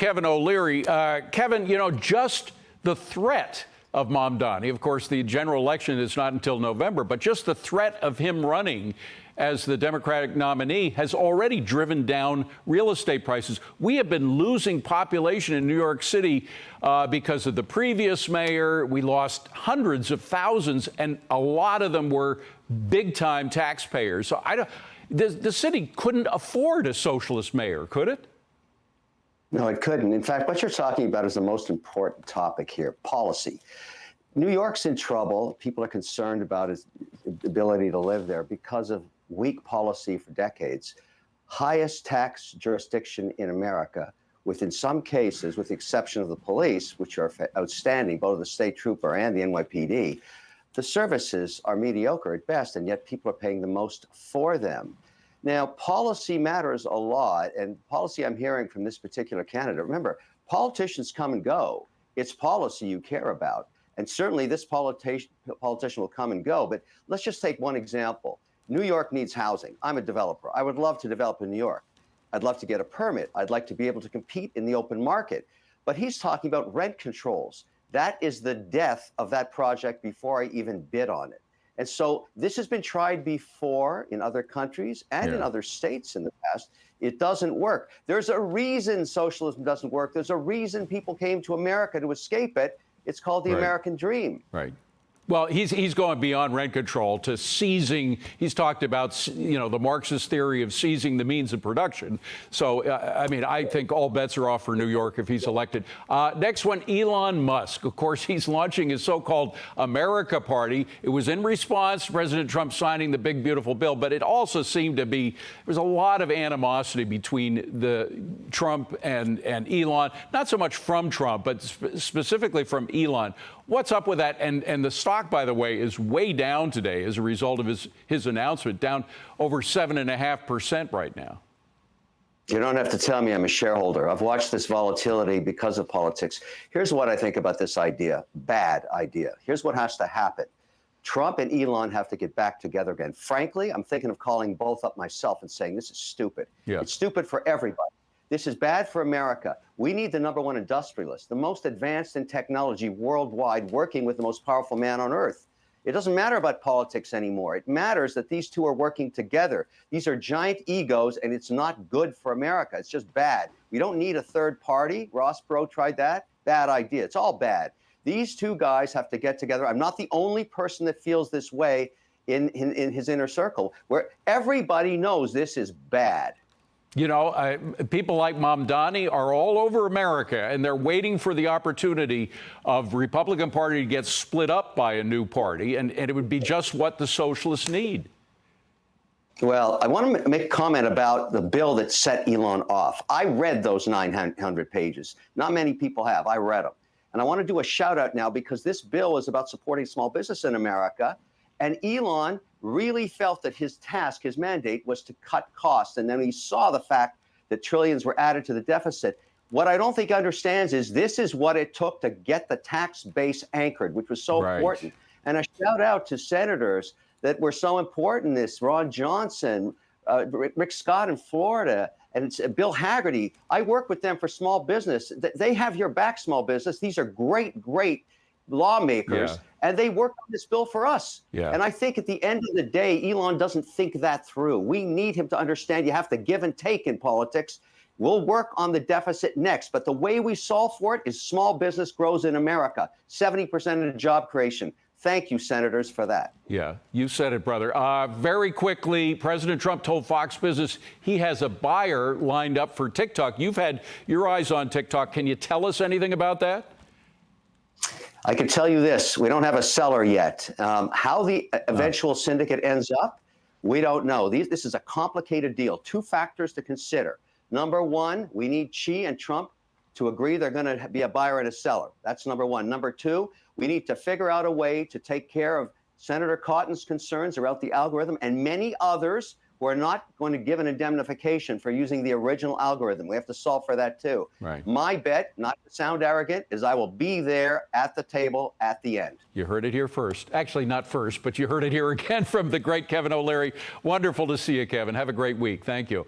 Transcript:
Kevin O'Leary. Kevin, just the threat of Mamdani, of course, the general election is not until November, but just the threat of him running as the Democratic nominee has already driven down real estate prices. We have been losing population in New York City because of the previous mayor. We lost hundreds of thousands, and a lot of them were big-time taxpayers. So the city couldn't afford a socialist mayor, could it? No, it couldn't. In fact, what you're talking about is the most important topic here, policy. New York's in trouble. People are concerned about his ability to live there because of weak policy for decades. Highest tax jurisdiction in America, with in some cases, with the exception of the police, which are outstanding, both the state trooper and the NYPD, the services are mediocre at best, and yet people are paying the most for them. Now, policy matters a lot, and policy I'm hearing from this particular candidate. Remember, politicians come and go. It's policy you care about. And certainly this politician will come and go. But let's just take one example. New York needs housing. I'm a developer. I would love to develop in New York. I'd love to get a permit. I'd like to be able to compete in the open market. But he's talking about rent controls. That is the death of that project before I even bid on it. And so this has been tried before in other countries and in other states in the past. It doesn't work. There's a reason socialism doesn't work. There's a reason people came to America to escape it. It's called the American dream. Right. Well, he's going beyond rent control to seizing. He's talked about, the Marxist theory of seizing the means of production. So, I think all bets are off for New York if he's elected. Next one, Elon Musk. Of course, he's launching his so-called America Party. It was in response to President Trump signing the big, beautiful bill, but it also seemed to be, there's a lot of animosity between the Trump and Elon, not so much from Trump, but specifically from Elon. What's up with that? And the stock, by the way, is way down today as a result of his announcement, down over 7.5% right now. You don't have to tell me I'm a shareholder. I've watched this volatility because of politics. Here's what I think about this idea. Bad idea. Here's what has to happen. Trump and Elon have to get back together again. Frankly, I'm thinking of calling both up myself and saying this is stupid. Yeah. It's stupid for everybody. This is bad for America. We need the #1 industrialist, the most advanced in technology worldwide, working with the most powerful man on earth. It doesn't matter about politics anymore. It matters that these two are working together. These are giant egos, and it's not good for America. It's just bad. We don't need a third party. Ross Perot tried that. Bad idea. It's all bad. These two guys have to get together. I'm not the only person that feels this way in his inner circle, where everybody knows this is bad. People like Mamdani are all over America, and they're waiting for the opportunity of Republican Party to get split up by a new party, and it would be just what the socialists need. Well, I want to make a comment about the bill that set Elon off. I read those 900 pages. Not many people have. I read them. And I want to do a shout out now because this bill is about supporting small business in America. And Elon really felt that his task, his mandate, was to cut costs. And then he saw the fact that trillions were added to the deficit. What I don't think he understands is this is what it took to get the tax base anchored, which was so important. And a shout out to senators that were so important in this, Ron Johnson, Rick Scott in Florida, and it's Bill Hagerty. I work with them for small business. They have your back, small business. These are great, great lawmakers, and they work on this bill for us. And I think at the end of the day, Elon doesn't think that through. We need him to understand you have to give and take in politics. We'll work on the deficit next, but the way we solve for it is small business grows in America, 70% of the job creation. Thank you, senators, for that. Yeah, you said it, brother. Very quickly, President Trump told Fox Business he has a buyer lined up for TikTok. You've had your eyes on TikTok. Can you tell us anything about that? I can tell you this, we don't have a seller yet. How the eventual syndicate ends up, we don't know. This is a complicated deal. Two factors to consider. Number one, we need Xi and Trump to agree they're going to be a buyer and a seller. That's number one. Number two, we need to figure out a way to take care of Senator Cotton's concerns about the algorithm and many others who are not going to give an indemnification for using the original algorithm. We have to solve for that too. My bet, not to sound arrogant, is I will be there at the table at the end. You heard it here first. Actually, not first, but you heard it here again from the great Kevin O'Leary. Wonderful to see you, Kevin. Have a great week. Thank you.